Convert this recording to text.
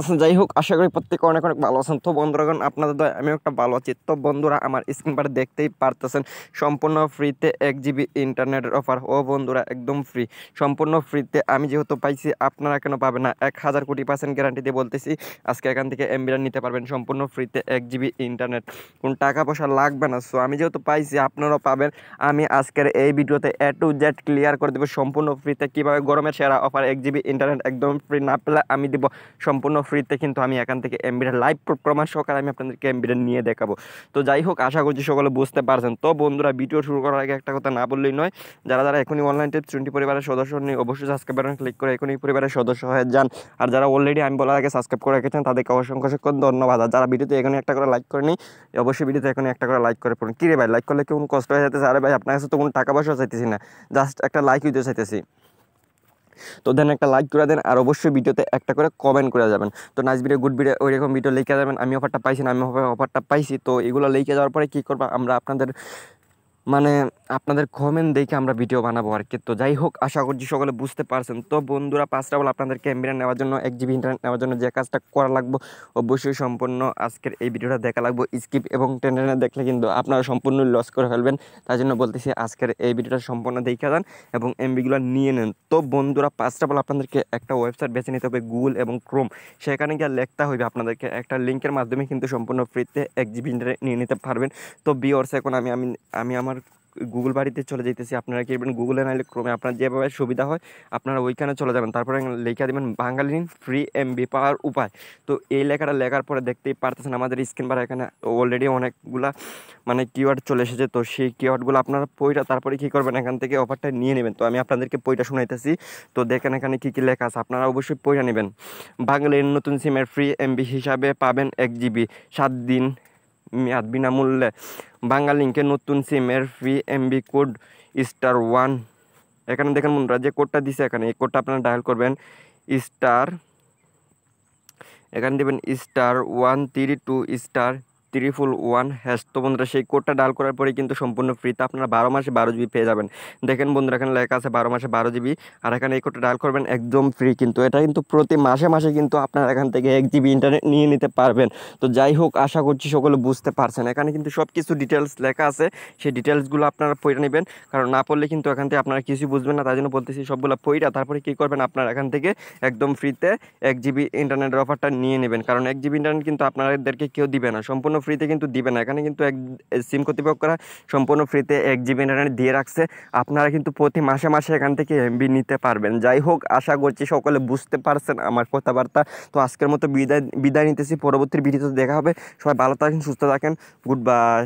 আছেন যাই হোক আশা করি প্রত্যেকে অনেক অনেক ভালো আছেন। তো বন্ধুরাগণ আপনাদের দয় আমি একটা ভালো আছি। তো বন্ধুরা আমার স্ক্রিন পারে দেখতেই পারতেছেন সম্পূর্ণ ফ্রিতে 1 GB ইন্টারনেটের অফার। ও বন্ধুরা একদম ফ্রি, সম্পূর্ণ ফ্রিতে আমি যেহেতু পাইছি আপনারা কেন পাবেন না? 1000 কোটি % গ্যারান্টি দিয়ে বলতেছি আজকে এখান থেকে এমবিটা নিতে পারবেন সম্পূর্ণ ফ্রিতে 1 GB ইন্টারনেট, কোন টাকা পয়সা লাগবে না। সো আমি যেহেতু পাইছি আপনারাও পাবেন। আমি আজকের এই ভিডিওতে A to Z ক্লিয়ার করে দেবো সম্পূর্ণ ফ্রিতে কীভাবে গরমের সেরা অফার 1 GB ইন্টারনেট একদম ফ্রি না পেলে আমি দিব সম্পূর্ণ ফ্রিতে, কিন্তু আমি এখান থেকে এমবিটা লাইভ প্রমাণ সহকারে আমি আপনাদেরকে এমবিটা নিয়ে দেখাবো। তো যাই হোক আশা করছি সকলে বুঝতে পারছেন। তো বন্ধুরা ভিডিও শুরু করার আগে একটা কথা না বললেই নয়, যারা যারা এখনই অনলাইন টিপস 20 পরিবারের সদস্য নিয়ে অবশ্যই সাবস্ক্রাইব বাটন ক্লিক করে এখনই পরিবারের সদস্য হয়ে যান। আর যারা অলরেডি আমি বলার আগে সাবস্ক্রাইব করে রেখেছেন তাদেরকে অসংখ্য অসংখ্য ধন্যবাদ। আর যারা ভিডিওতে এখনই একটা করে লাইক করেনি অবশ্যই ভিডিওতে এখনই একটা করে লাইক করে পড়ুন। কী রে ভাই লাইক করলে কেমন কষ্ট হয়ে যেতেছে? আরে ভাই আপনার কাছে তো কোনো টাকা পয়সা চাইতেছি না, জাস্ট একটা লাইক হইতে চাইতেছি। তো দেন একটা লাইক করে দেন আর অবশ্যই ভিডিওতে একটা করে কমেন্ট করে যাবেন। তো নাইস ভিডিও গুড ভিডিও ওইরকম ভিডিও লিখে যাবেন আমি অফারটা পাইছি না, আমি অফারটা পাইছি। তো এগুলো লিখে যাওয়ার পরে কী করবো আমরা আপনাদের কমেন্ট দেখে আমরা ভিডিও বানাবো আর কি। তো যাই হোক আশা করছি সকলে বুঝতে পারছেন। তো বন্ধুরা পাঁচটা বলে আপনাদেরকে এমবিটা নেওয়ার জন্য 1 GB ইন্টারনেট নেওয়ার জন্য যে কাজটা করা লাগবে অবশ্যই সম্পূর্ণ আজকের এই ভিডিওটা দেখা লাগবে। স্কিপ এবং টেনে দেখলে কিন্তু আপনারা সম্পূর্ণ লস করে ফেলবেন। তাই জন্য বলতেছি আজকের এই ভিডিওটা সম্পূর্ণ দেখে যান এবং এমবিগুলো নিয়ে নেন। তো বন্ধুরা পাঁচটা বলে আপনাদেরকে একটা ওয়েবসাইট বেছে নিতে হবে গুগল এবং ক্রোম। সেখানে গিয়ে লিখতে হবে আপনাদেরকে একটা লিঙ্কের মাধ্যমে কিন্তু সম্পূর্ণ ফ্রিতে 1 GB ইন্টারনেট নিয়ে নিতে পারবেন। তো ভিউয়ার্স এখন আমি আমার গুগল বাড়িতে চলে যেতেছি। আপনারা কি করবেন গুগলে নাইলে ক্রোমে আপনার যেভাবে সুবিধা হয় আপনারা ওইখানে চলে যাবেন। তারপরে লেখা দেবেন বাঙালিন ফ্রি এমবি পাওয়ার উপায়। তো এই লেখাটা লেখার পরে দেখতেই পারতেছেন আমাদের স্ক্রিন বার এখানে অলরেডি অনেকগুলা কিওয়ার্ড চলে এসেছে। তো সেই কিওয়ার্ডগুলো আপনারা পইটা তারপরে কী করবেন এখান থেকে অফারটা নিয়ে নেবেন। তো আমি আপনাদেরকে পইটা শোনাইতেছি। তো দেখেন এখানে কী কী লেখা আছে, আপনারা অবশ্যই পইটা নেবেন। বাঙালির নতুন সিমের ফ্রি এমবি হিসাবে পাবেন 1 GB 7 দিন মেয়াদ বিনামূল্যে। বাংলালিংকে নতুন সিমের ফ্রি এমবি কোড *1। এখানে দেখেন বন্ধুরা যে কোডটা দিছে এখানে এই কোডটা আপনারা ডায়াল করবেন স্টার, এখানে দেবেন *132*111#। তো বন্ধুরা সেই কোডটা ডায়াল করার পরে কিন্তু সম্পূর্ণ ফ্রিতে আপনারা 12 মাসে 12 GB পেয়ে যাবেন। দেখেন বন্ধুরা এখানে লেখা আছে 12 মাসে 12 GB। আর এখানে এই কোডটা ডায়াল করবেন একদম ফ্রি, কিন্তু এটা কিন্তু প্রতি মাসে মাসে কিন্তু আপনারা এখান থেকে 1 GB ইন্টারনেট নিয়ে নিতে পারবেন। তো যাই হোক আশা করছি সকলে বুঝতে পারছেন। এখানে কিন্তু সব কিছু ডিটেলস লেখা আছে, সেই ডিটেলসগুলো আপনারা পড়ে নেবেন, কারণ না পড়লে কিন্তু এখান থেকে আপনারা কিছুই বুঝবেন না। তাই জন্য বলতেছি সবগুলো পড়া তারপরে কী করবেন আপনারা এখান থেকে একদম ফ্রিতে 1 GB ইন্টারনেটের অফারটা নিয়ে নেবেন। কারণ 1 GB ইন্টারনেট কিন্তু আপনাদেরকে কেউ দিবে না, সম্পূর্ণ ফ্রিতে কিন্তু দিবে না। এখানে কিন্তু সিম কর্তৃপক্ষরা সম্পূর্ণ ফ্রিতে 1 GB ইন্টারনেট দিয়ে রাখছে, আপনারা কিন্তু প্রতি মাসে মাসে এখান থেকে এমবি নিতে পারবেন। যাই হোক আশা করছি সকলে বুঝতে পারছেন আমার কথাবার্তা। তো আজকের মতো বিদায় নিতেছি, পরবর্তী ভিডিওতে দেখা হবে। সবাই ভালো থাকেন সুস্থ থাকেন, গুড বাই।